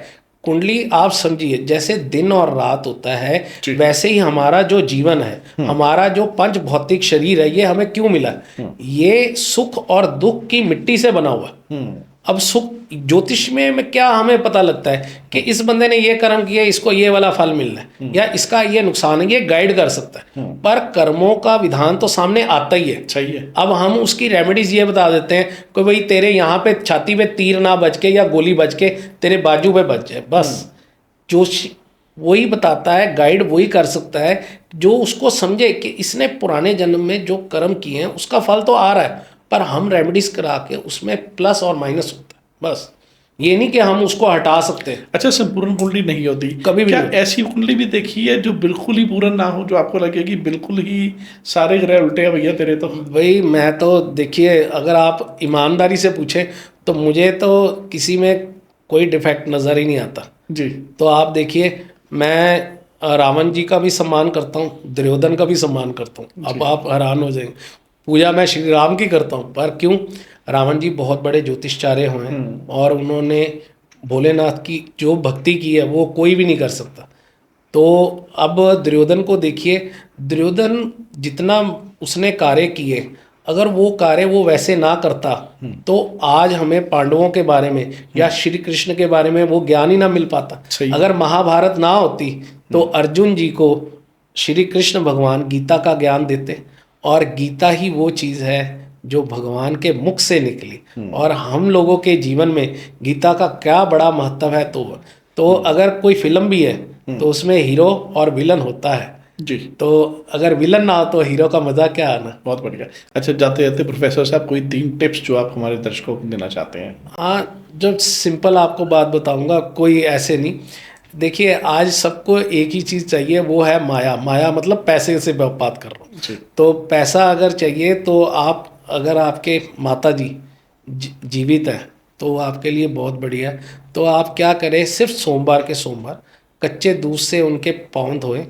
कुंडली आप समझिए जैसे दिन और रात होता है, वैसे ही हमारा जो जीवन है, हमारा जो पंच भौतिक शरीर है, ये हमें क्यों मिला, ये सुख और दुख की मिट्टी से बना हुआ है। अब सुख, ज्योतिष में क्या हमें पता लगता है कि इस बंदे ने ये कर्म किया, इसको ये वाला फल मिलना है, या इसका ये नुकसान है, ये गाइड कर सकता है। पर कर्मों का विधान तो सामने आता ही है। सही है। अब हम उसकी रेमेडीज ये बता देते हैं कि भाई तेरे यहाँ पे छाती पे तीर ना बज के या गोली बज के तेरे बाजू पे बज जाए, बस। जो वही बताता है, गाइड वही कर सकता है, जो उसको समझे कि इसने पुराने जन्म में जो कर्म किए हैं उसका फल तो आ रहा है, पर हम रेमेडीज करा के उसमें प्लस और माइनस होता है, बस। ये नहीं कि हम उसको हटा सकते हैं। अच्छा, संपूर्ण कुंडली नहीं होती कभी भी क्या? नहीं। ऐसी कुंडली भी देखी है जो बिल्कुल ही पूर्ण ना हो, जो आपको लगे कि बिल्कुल ही सारे ग्रह उल्टे हैं भैया तेरे? तो भाई मैं तो देखिए, अगर आप ईमानदारी से पूछें तो मुझे तो किसी में कोई डिफेक्ट नज़र ही नहीं आता जी। तो आप देखिए, मैं रावण जी का भी सम्मान करता हूँ, दुर्योधन का भी सम्मान करता हूँ। अब आप हैरान हो जाएंगे, पूजा मैं श्री राम की करता हूँ, पर क्यों, रावण जी बहुत बड़े ज्योतिषचार्य हुए हैं और उन्होंने भोलेनाथ की जो भक्ति की है वो कोई भी नहीं कर सकता। तो अब दुर्योधन को देखिए, दुर्योधन जितना उसने कार्य किए, अगर वो कार्य वो वैसे ना करता तो आज हमें पांडवों के बारे में या श्री कृष्ण के बारे में वो ज्ञान ही ना मिल पाता। अगर महाभारत ना होती तो अर्जुन जी को श्री कृष्ण भगवान गीता का ज्ञान देते, और गीता ही वो चीज़ है जो भगवान के मुख से निकली, और हम लोगों के जीवन में गीता का क्या बड़ा महत्व है। तो अगर कोई फिल्म भी है तो उसमें हीरो और विलन होता है जी। तो अगर विलन ना हो तो हीरो का मजा क्या आना। बहुत बढ़िया। अच्छा, जाते जाते प्रोफेसर साहब कोई 3 टिप्स जो आप हमारे दर्शकों को देना चाहते हैं? हाँ, जो सिंपल आपको बात बताऊंगा, कोई ऐसे नहीं। देखिए, आज सबको एक ही चीज़ चाहिए, वो है माया। माया मतलब पैसे से बात कर रहा हूँ। तो पैसा अगर चाहिए तो आप, अगर आपके माता जी जीवित हैं तो आपके लिए बहुत बढ़िया है। तो आप क्या करें, सिर्फ सोमवार के सोमवार कच्चे दूध से उनके पाँव धोएं,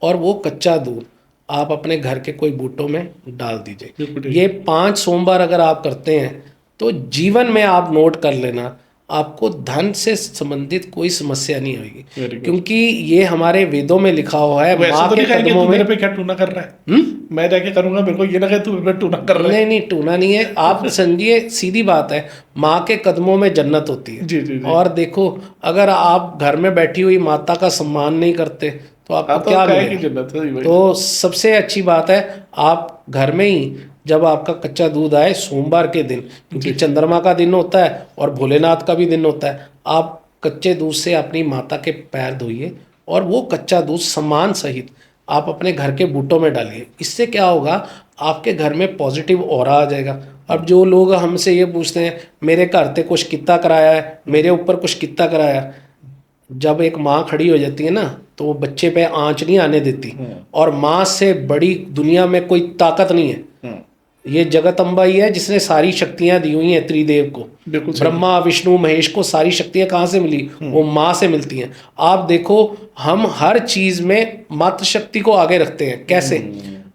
और वो कच्चा दूध आप अपने घर के कोई बूटों में डाल दीजिए। ये 5 सोमवार अगर आप करते हैं तो जीवन में आप नोट कर लेना, आपको धन से संबंधित कोई समस्या नहीं होगी, क्योंकि ये हमारे वेदों में लिखा हुआ है। माँ के कदमों में। मेरे पे क्या टूना कर रहा है? मैं जाके करूंगा, मेरे को ये ना कहे तू मेरे पे टूना कर रहा है। नहीं, टूना नहीं है, आप समझिए, सीधी बात है, माँ के कदमों में जन्नत होती है। जी। और देखो, अगर आप घर में बैठी हुई माता का सम्मान नहीं करते तो आपको क्या मिलेगा? तो सबसे अच्छी बात है, आप घर में ही जब आपका कच्चा दूध आए सोमवार के दिन, क्योंकि चंद्रमा का दिन होता है और भोलेनाथ का भी दिन होता है, आप कच्चे दूध से अपनी माता के पैर धोइए और वो कच्चा दूध सम्मान सहित आप अपने घर के बूटों में डालिए। इससे क्या होगा, आपके घर में पॉजिटिव ऑरा आ जाएगा। अब जो लोग हमसे ये पूछते हैं मेरे घर पे कुछ कितना कराया है, मेरे ऊपर कुछ कितना कराया, जब एक माँ खड़ी हो जाती है ना तो वो बच्चे पे आंच नहीं आने देती। और माँ से बड़ी दुनिया में कोई ताकत नहीं है। ये जगत अम्बा ही है जिसने सारी शक्तियां दी हुई हैं त्रिदेव को। ब्रह्मा विष्णु महेश को सारी शक्तियां कहाँ से मिली? वो माँ से मिलती हैं। आप देखो हम हर चीज में मातृ शक्ति को आगे रखते हैं। कैसे?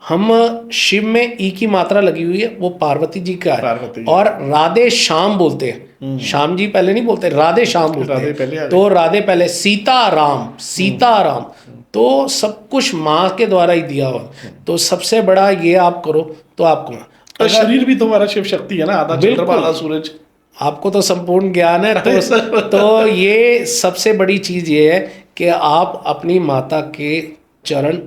हम शिव में ई की मात्रा लगी हुई है, वो पार्वती जी का है। और राधे श्याम बोलते हैं। श्याम जी पहले नहीं बोलते, राधे श्याम बोलते हैं। तो राधे पहले, सीता राम, सीता राम, तो सब कुछ माँ के द्वारा ही दिया हुआ। तो सबसे बड़ा ये आप करो तो आपको शरीर भी तुम्हारा शिव शक्ति है ना, आधा चंद्रमा आधा सूरज। आपको तो संपूर्ण ज्ञान है। तो ये सबसे बड़ी चीज ये है कि आप अपनी माता के चरण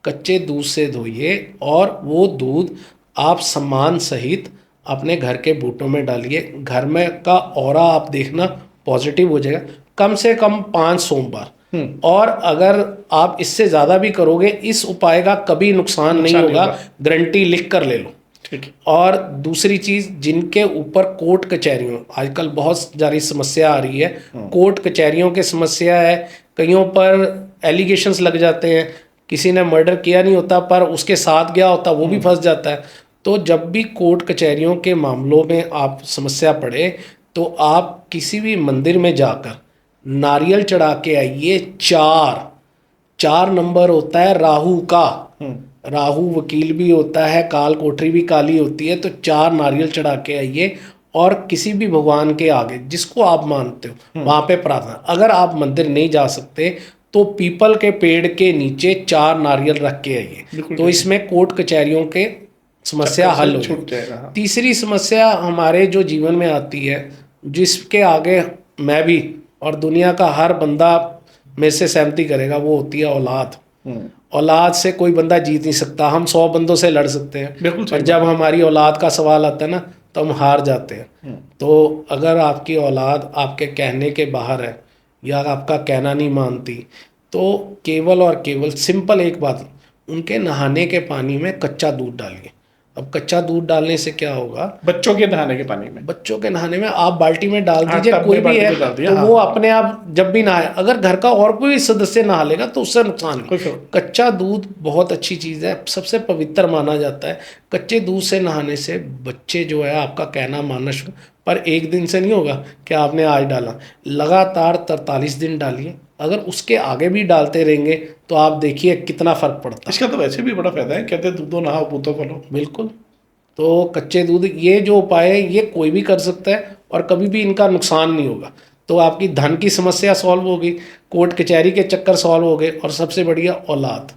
कच्चे दूध से धोइए और वो दूध आप सम्मान सहित अपने घर के बूटों में डालिए। घर में का ऑरा आप देखना पॉजिटिव हो जाएगा। कम से कम 5 सोमवार। और अगर आप इससे ज़्यादा भी करोगे, इस उपाय का कभी नुकसान नहीं होगा, गारंटी लिख कर ले लो। ठीक है। और दूसरी चीज़, जिनके ऊपर कोर्ट कचहरियों, आजकल बहुत ज़्यादा समस्या आ रही है, कोर्ट कचहरियों की समस्या है। कईयों पर एलिगेशंस लग जाते हैं, किसी ने मर्डर किया नहीं होता पर उसके साथ गया होता, वो भी फंस जाता है। तो जब भी कोर्ट कचहरियों के मामलों में आप समस्या पड़े तो आप किसी भी मंदिर में जाकर नारियल चढ़ा के आइए। 4 नंबर होता है राहु का। राहु वकील भी होता है, काल कोठरी भी काली होती है। तो 4 नारियल चढ़ा के आइए और किसी भी भगवान के आगे जिसको आप मानते हो वहाँ पे प्रार्थना। अगर आप मंदिर नहीं जा सकते तो पीपल के पेड़ के नीचे 4 नारियल रख के आइए। तो इसमें कोर्ट कचहरियों के समस्या हल हो जाएगा। तीसरी समस्या हमारे जो जीवन में आती है, जिसके आगे मैं भी और दुनिया का हर बंदा मेरे से सहमति करेगा, वो होती है औलाद। औलाद से कोई बंदा जीत नहीं सकता। हम 100 बंदों से लड़ सकते हैं, पर जब हमारी औलाद का सवाल आता है ना तो हम हार जाते हैं। तो अगर आपकी औलाद आपके कहने के बाहर है या आपका कहना नहीं मानती, तो केवल और केवल सिंपल एक बात, उनके नहाने के पानी में कच्चा दूध डालिए। अब कच्चा दूध डालने से क्या होगा? बच्चों के नहाने के पानी में, बच्चों के नहाने में आप बाल्टी में डाल दीजिए, कोई भी है तो वो अपने आप जब भी नहाए। अगर घर का और कोई सदस्य नहा लेगा तो उससे नुकसान नहीं। कच्चा दूध बहुत अच्छी चीज़ है, सबसे पवित्र माना जाता है। कच्चे दूध से नहाने से बच्चे जो है आपका कहना मानना शुरू, पर एक दिन से नहीं होगा कि आपने आज डाला, लगातार 43 दिन डालिए। अगर उसके आगे भी डालते रहेंगे तो आप देखिए कितना फ़र्क पड़ता है। इसका तो वैसे भी बड़ा फायदा है, कहते हैं दूधो नहाओ पूतो फलो। बिल्कुल। तो कच्चे दूध, ये जो उपाय है ये कोई भी कर सकता है और कभी भी इनका नुकसान नहीं होगा। तो आपकी धन की समस्या सॉल्व होगी, कोर्ट कचहरी के चक्कर सॉल्व हो गए, और सबसे बढ़िया औलाद।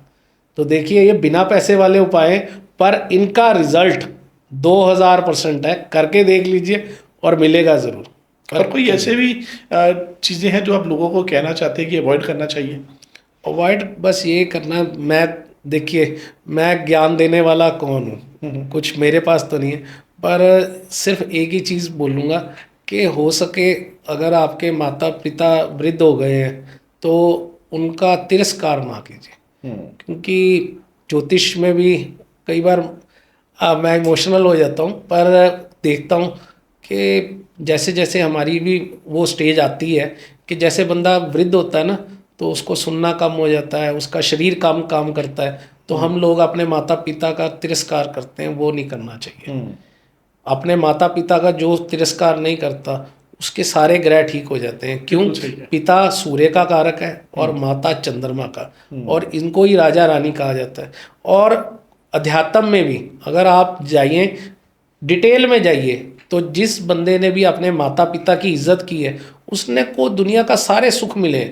तो देखिए ये बिना पैसे वाले उपाय हैं, पर इनका रिजल्ट 2000% है। करके देख लीजिए और मिलेगा ज़रूर। और कोई ऐसे भी चीज़ें हैं जो आप लोगों को कहना चाहते हैं कि अवॉइड करना चाहिए? अवॉइड बस ये करना, मैं देखिए मैं ज्ञान देने वाला कौन हूँ, कुछ मेरे पास तो नहीं है, पर सिर्फ एक ही चीज़ बोलूँगा कि हो सके अगर आपके माता पिता वृद्ध हो गए हैं तो उनका तिरस्कार ना कीजिए। क्योंकि ज्योतिष में भी कई बार मैं इमोशनल हो जाता हूँ, पर देखता हूँ कि जैसे जैसे हमारी भी वो स्टेज आती है कि जैसे बंदा वृद्ध होता है ना तो उसको सुनना कम हो जाता है, उसका शरीर कम काम करता है। तो हम लोग अपने माता पिता का तिरस्कार करते हैं, वो नहीं करना चाहिए। अपने माता पिता का जो तिरस्कार नहीं करता उसके सारे ग्रह ठीक हो जाते हैं। क्यों? पिता सूर्य का कारक है और माता चंद्रमा का, और इनको ही राजा रानी कहा जाता है। और अध्यात्म में भी अगर आप जाइए, डिटेल में जाइए, तो जिस बंदे ने भी अपने माता पिता की इज्जत की है उसने को दुनिया का सारे सुख मिले।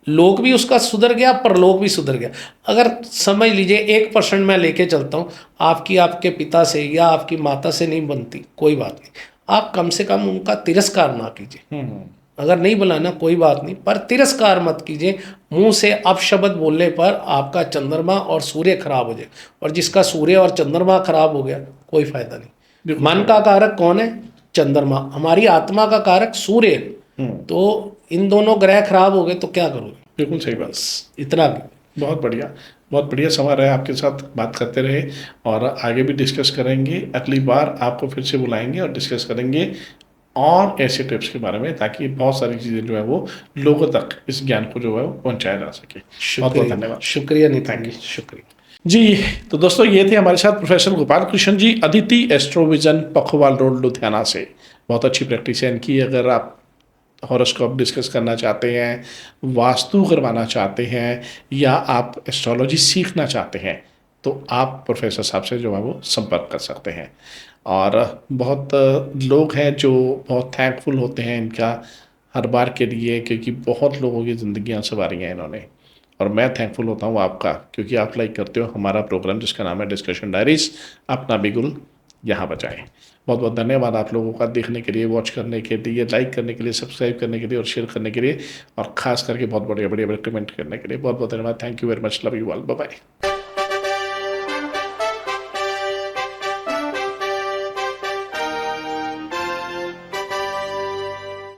लोक भी उसका सुधर गया, परलोक भी सुधर गया। अगर समझ लीजिए 1% मैं लेके चलता हूँ, आपकी आपके पिता से या आपकी माता से नहीं बनती, कोई बात नहीं, आप कम से कम उनका तिरस्कार ना कीजिए। अगर नहीं बुलाना कोई बात नहीं, पर तिरस्कार मत कीजिए। मुंह से अपशब्द बोलने पर आपका चंद्रमा और सूर्य खराब हो जाए, और जिसका सूर्य और चंद्रमा खराब हो गया कोई फायदा नहीं। मन का कारक कौन है? चंद्रमा। हमारी आत्मा का कारक सूर्य। तो इन दोनों ग्रह खराब हो गए तो क्या करोगे? बिल्कुल सही बात। बस इतना। बहुत बढ़िया सवाल है, आपके साथ बात करते रहे और आगे भी डिस्कस करेंगे। अगली बार आपको फिर से बुलाएंगे और डिस्कस करेंगे और ऐसे टिप्स के बारे में, ताकि बहुत सारी चीज़ें जो है वो लोगों तक इस ज्ञान को जो है वो पहुंचाया जा सके। बहुत बहुत धन्यवाद। शुक्रिया नितिन जी, शुक्रिया जी। तो दोस्तों, ये थे हमारे साथ प्रोफेसर गोपाल कृष्ण जी, अदिति एस्ट्रोविजन, पखवाल रोड, लुधियाना से। बहुत अच्छी प्रैक्टिस है इनकी। अगर आप हॉरोस्कोप डिस्कस करना चाहते हैं, वास्तु करवाना चाहते हैं, या आप एस्ट्रोलॉजी सीखना चाहते हैं, तो आप प्रोफेसर साहब से जो है वो संपर्क कर सकते हैं। और बहुत लोग हैं जो बहुत थैंकफुल होते हैं इनका हर बार के लिए, क्योंकि बहुत लोगों की ज़िंदगियाँ संवारी हैं इन्होंने। और मैं थैंकफुल होता हूँ आपका, क्योंकि आप लाइक करते हो हमारा प्रोग्राम जिसका नाम है डिस्कशन डायरीज, अपना बिगुल यहाँ बजाएं। बहुत बहुत धन्यवाद आप लोगों का देखने के लिए, वॉच करने के लिए, लाइक करने के लिए, सब्सक्राइब करने के लिए और शेयर करने के लिए, और ख़ास करके बहुत बढ़िया बढ़िया कमेंट करने के लिए बहुत बहुत धन्यवाद। Thank you very much, love you all, bye bye.